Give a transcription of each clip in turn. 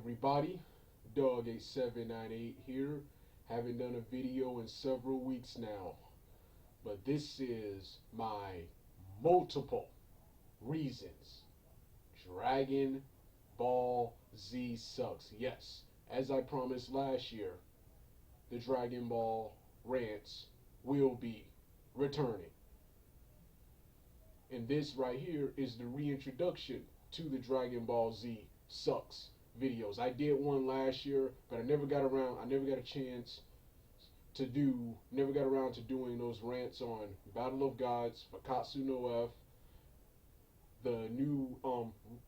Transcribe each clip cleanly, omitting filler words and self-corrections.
everybody? Dog8798 here. Haven't done a video in several weeks now, but this is my multiple reasons Dragon Ball Z sucks. Yes, as I promised last year, the Dragon Ball rants will be returning. And this right here is the reintroduction to the Dragon Ball Z sucks videos. I did one last year, but I never got a chance never got around to doing those rants on Battle of Gods, Fakatsu no F, the new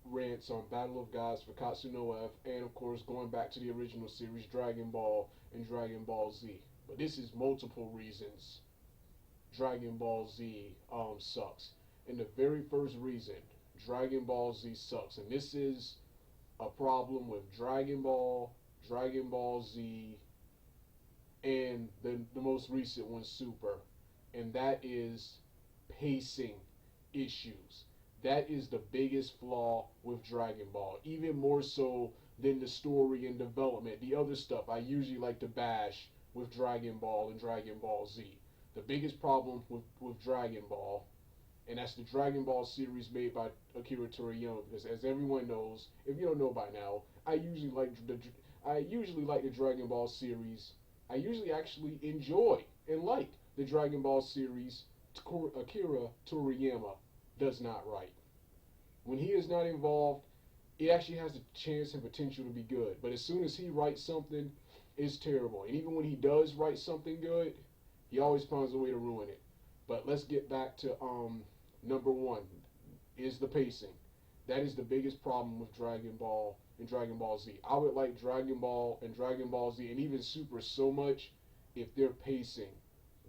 rants on Battle of Gods, Fakatsu no F, and of course going back to the original series, Dragon Ball and Dragon Ball Z. But this is multiple reasons Dragon Ball Z sucks. And the very first reason Dragon Ball Z sucks, and this is a problem with Dragon Ball, Dragon Ball Z, and the most recent one, Super, and that is pacing issues. That is the biggest flaw with Dragon Ball, even more so than the story and development. The other stuff I usually like to bash with Dragon Ball and Dragon Ball Z. The biggest problem with Dragon Ball, and that's the Dragon Ball series made by Akira Toriyama, because as everyone knows, if you don't know by now, I usually like the Dragon Ball series. I usually actually enjoy and like the Dragon Ball series Akira Toriyama does not write. When he is not involved, it actually has a chance and potential to be good. But as soon as he writes something, it's terrible. And even when he does write something good, he always finds a way to ruin it. But let's get back to number one, is the pacing. That is the biggest problem with Dragon Ball and Dragon Ball Z. I would like Dragon Ball and Dragon Ball Z and even Super so much if their pacing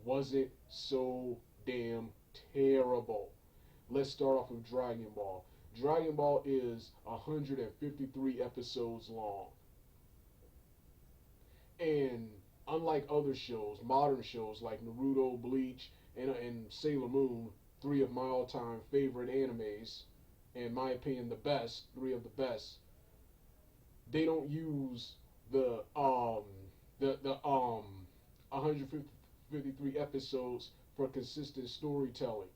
wasn't so damn terrible. Let's start off with Dragon Ball. Dragon Ball is 153 episodes long. And unlike other shows, modern shows like Naruto, Bleach, and Sailor Moon, three of my all-time favorite animes, in my opinion, three of the best, they don't use the 153 episodes for consistent storytelling.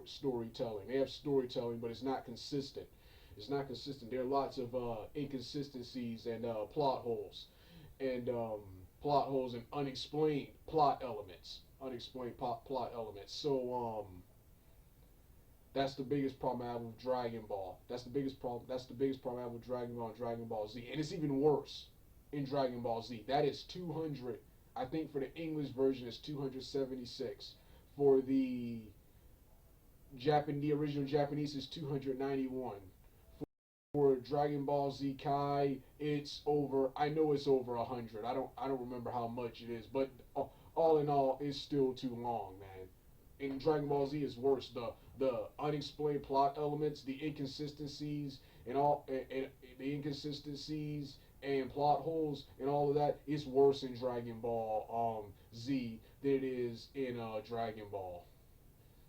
Storytelling. They have storytelling, but it's not consistent. It's not consistent. There are lots of inconsistencies and plot holes, and unexplained plot elements. So that's the biggest problem I have with Dragon Ball. That's the biggest problem I have with Dragon Ball and Dragon Ball Z. And it's even worse in Dragon Ball Z. That is 200. I think for the English version it's 276. For the original Japanese is 291. For Dragon Ball Z Kai, it's over. I know it's over 100. I don't remember how much it is, but all in all, it's still too long, man. In Dragon Ball Z is worse. The unexplained plot elements, the inconsistencies, and plot holes and all of that is worse in Dragon Ball Z than it is in Dragon Ball.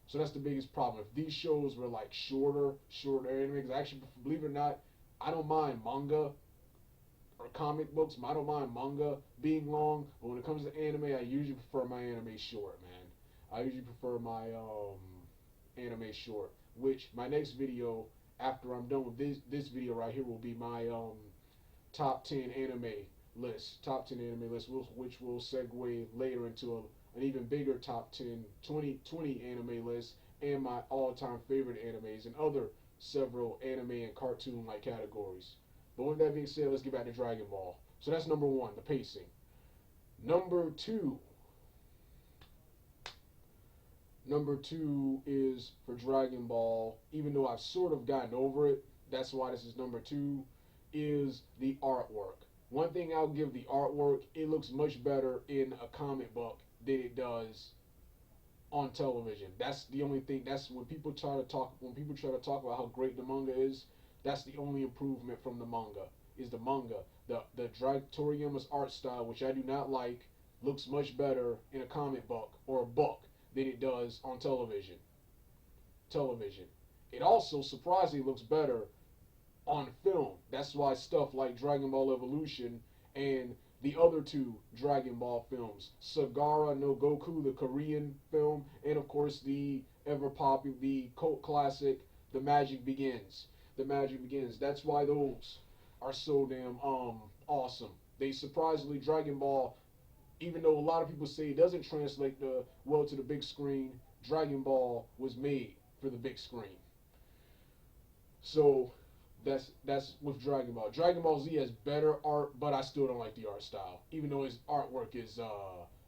So that's the biggest problem. If these shows were like shorter anime, because actually, believe it or not, I don't mind manga or comic books. I don't mind manga being long, but when it comes to anime, I usually prefer my anime short, man. I usually prefer my anime short. Which my next video, after I'm done with this video right here, will be my top 10 anime list. Top 10 anime list, which will segue later into an even bigger top 10, 20 anime list, and my all-time favorite animes and other several anime and cartoon-like categories. But with that being said, let's get back to Dragon Ball. So that's number one, the pacing. Number two is for Dragon Ball, even though I've sort of gotten over it, that's why this is number two, is the artwork. One thing I'll give the artwork, it looks much better in a comic book than it does on television. That's the only thing. That's when people try to talk about how great the manga is. That's the only improvement from the manga. Is the manga. The Toriyama's art style, which I do not like, looks much better in a comic book or a book than it does on television. It also surprisingly looks better on film. That's why stuff like Dragon Ball Evolution and the other two Dragon Ball films, Sagara no Goku, the Korean film, and of course the ever popular, the cult classic, The Magic Begins. The Magic Begins. That's why those are so damn awesome. They surprisingly Dragon Ball, even though a lot of people say it doesn't translate well to the big screen, Dragon Ball was made for the big screen. So that's with Dragon Ball. Dragon Ball Z has better art, but I still don't like the art style, even though his artwork is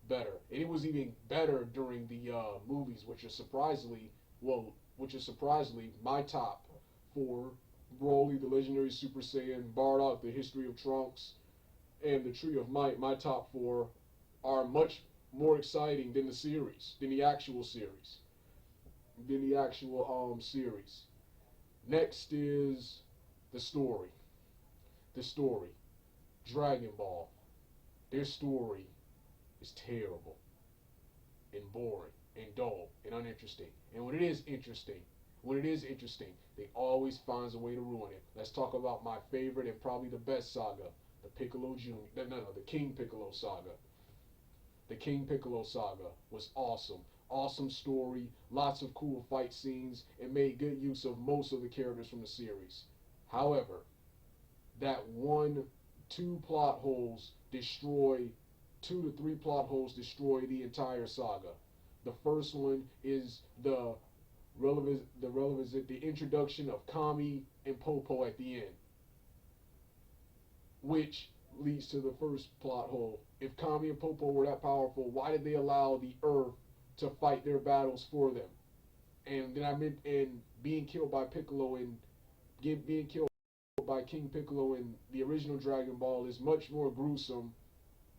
better. And it was even better during the movies, which is surprisingly my top four: Broly, the Legendary Super Saiyan, Bardock, the History of Trunks, and the Tree of Might. My top four are much more exciting than the series, than the actual series, series. Next is the story. The story. Dragon Ball. Their story is terrible and boring and dull and uninteresting. And when it is interesting, they always finds a way to ruin it. Let's talk about my favorite and probably the best saga, the Piccolo Jr. The King Piccolo saga. The King Piccolo saga was awesome. Awesome story, lots of cool fight scenes, and made good use of most of the characters from the series. However, that two to three plot holes destroy the entire saga. The first one is the introduction of Kami and Popo at the end, which leads to the first plot hole. If Kami and Popo were that powerful, why did they allow the Earth to fight their battles for them? And then being killed by Piccolo and being killed by King Piccolo in the original Dragon Ball is much more gruesome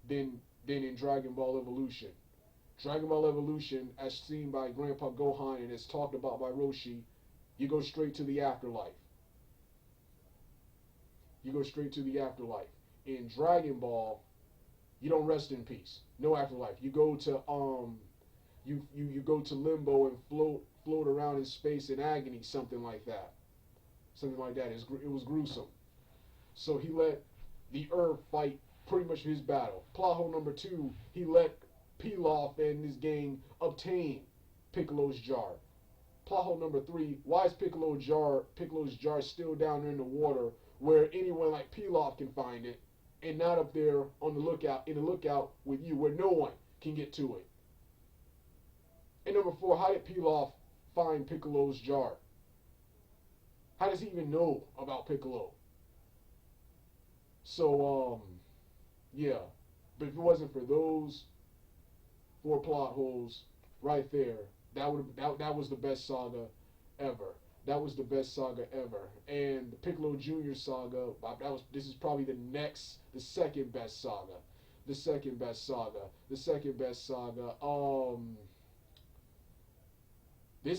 than in Dragon Ball Evolution. Dragon Ball Evolution, as seen by Grandpa Gohan and as talked about by Roshi, you go straight to the afterlife. In Dragon Ball, you don't rest in peace. No afterlife. You go to you go to limbo and float around in space in agony, something like that. It was gruesome. So he let the Earth fight pretty much his battle. Plot hole number 2, he let Pilaf and his gang obtain Piccolo's jar. Plot hole number 3, why is Piccolo's jar still down there in the water where anyone like Pilaf can find it, and not up there on the lookout with you where no one can get to it? And number 4, how did Pilaf find Piccolo's jar? How does he even know about Piccolo? So, yeah. But if it wasn't for those 4 plot holes right there, that was the best saga ever. That was the best saga ever. And the Piccolo Jr. saga, this is probably the second best saga. This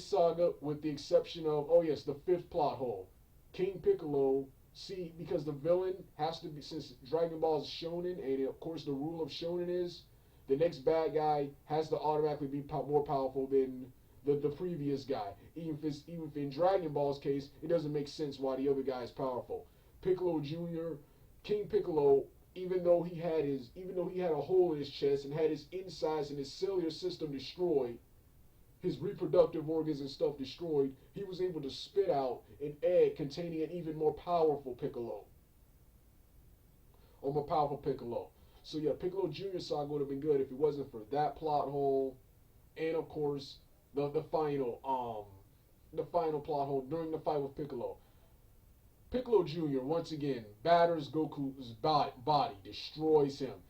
saga, with the exception of, the 5th plot hole, King Piccolo. See, because the villain has to be, since Dragon Ball is shonen, and of course the rule of shonen is the next bad guy has to automatically be more powerful than the previous guy. Even if in Dragon Ball's case, it doesn't make sense why the other guy is powerful. Piccolo Jr., King Piccolo, even though he had a hole in his chest and had his insides and his cellular system destroyed, his reproductive organs and stuff destroyed, he was able to spit out an egg containing an even more powerful Piccolo. So yeah, Piccolo Jr. saga would have been good if it wasn't for that plot hole, and of course the final plot hole during the fight with Piccolo. Piccolo Jr. once again batters Goku's body, destroys him,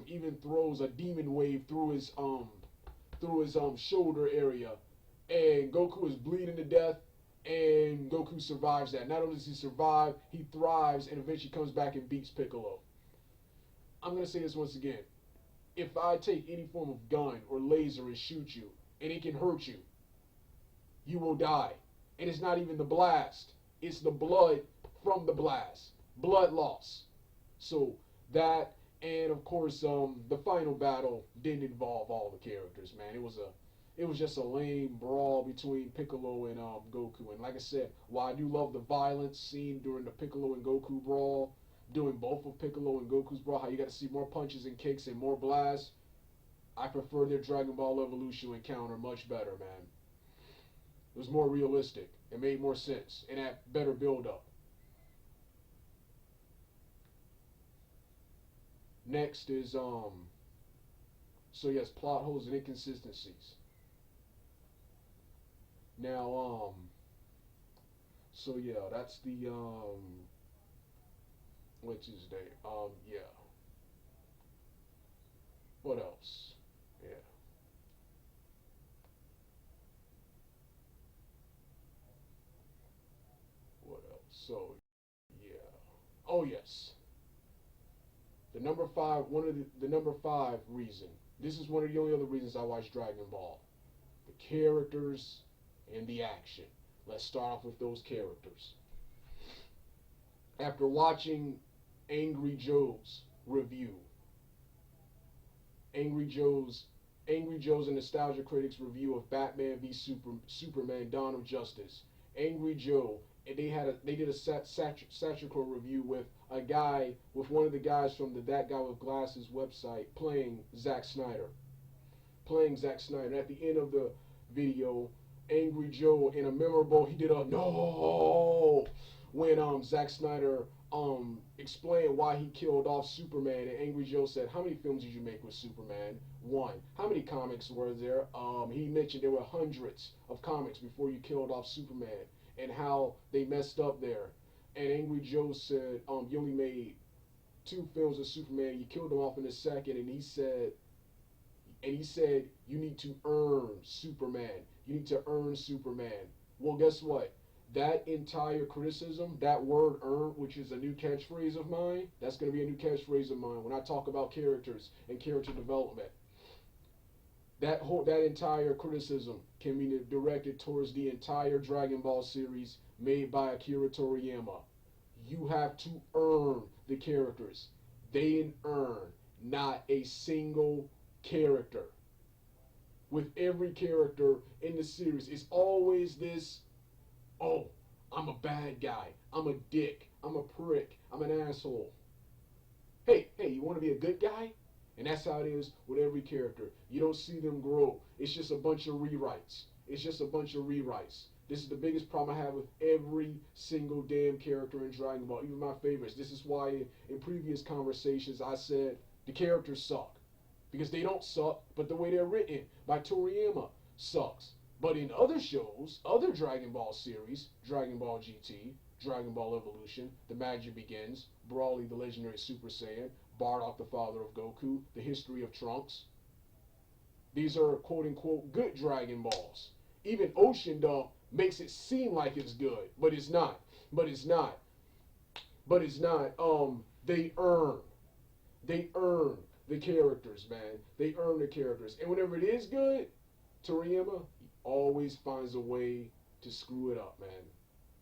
even throws a demon wave through his shoulder area, and Goku is bleeding to death, and Goku survives that. Not only does he survive, he thrives and eventually comes back and beats Piccolo. I'm going to say this once again. If I take any form of gun or laser and shoot you, and it can hurt you, you will die. And it's not even the blast. It's the blood from the blast. Blood loss. So that, and of course, the final battle didn't involve all the characters, man. It it was just a lame brawl between Piccolo and Goku. And like I said, while I do love the violence seen during the Piccolo and Goku brawl, doing both of Piccolo and Goku's brawl, how you got to see more punches and kicks and more blasts, I prefer their Dragon Ball Evolution encounter much better, man. It was more realistic. It made more sense and had better build up. Next is so yes, plot holes and inconsistencies. Now so yeah, that's the what's his name? Yeah. What else? Yeah. What else? So yeah. Oh yes. The number five, one of the number five reason. This is one of the only other reasons I watch Dragon Ball. The characters and the action. Let's start off with those characters. After watching Angry Joe's review, Angry Joe's Angry Joe's and Nostalgia Critics review of Batman v Superman: Dawn of Justice. Angry Joe, and they did a satirical review with a guy with one of the guys from the That Guy with Glasses website playing Zack Snyder. And at the end of the video, Angry Joe in a memorable he did a no when Zack Snyder explained why he killed off Superman, and Angry Joe said, "How many films did you make with Superman? One. How many comics were there?" He mentioned there were hundreds of comics before you killed off Superman, and how they messed up there. And Angry Joe said, "You only made two films of Superman. You killed him off in the second." And he said, "You need to earn Superman. You need to earn Superman." Well, guess what? That entire criticism, that word earn, which is a new catchphrase of mine, that's going to be a new catchphrase of mine when I talk about characters and character development. That entire criticism can be directed towards the entire Dragon Ball series made by Akira Toriyama. You have to earn the characters. They didn't earn not a single character. With every character in the series, it's always this, oh, I'm a bad guy. I'm a dick. I'm a prick. I'm an asshole. Hey, you want to be a good guy? And that's how it is with every character. You don't see them grow. It's just a bunch of rewrites. This is the biggest problem I have with every single damn character in Dragon Ball, even my favorites. This is why in previous conversations I said the characters suck. Because they don't suck, but the way they're written by Toriyama sucks. But in other shows, other Dragon Ball series, Dragon Ball GT, Dragon Ball Evolution, The Magic Begins, Broly the Legendary Super Saiyan, Bardock the Father of Goku, The History of Trunks. These are quote-unquote good Dragon Balls. Even Ocean Dunk makes it seem like it's good, but it's not. They earn. The characters, man. They earn the characters. And whenever it is good, Toriyama always finds a way to screw it up, man.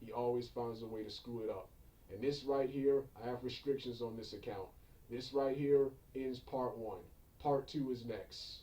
He always finds a way to screw it up. And this right here, I have restrictions on this account. This right here ends part one. Part two is next.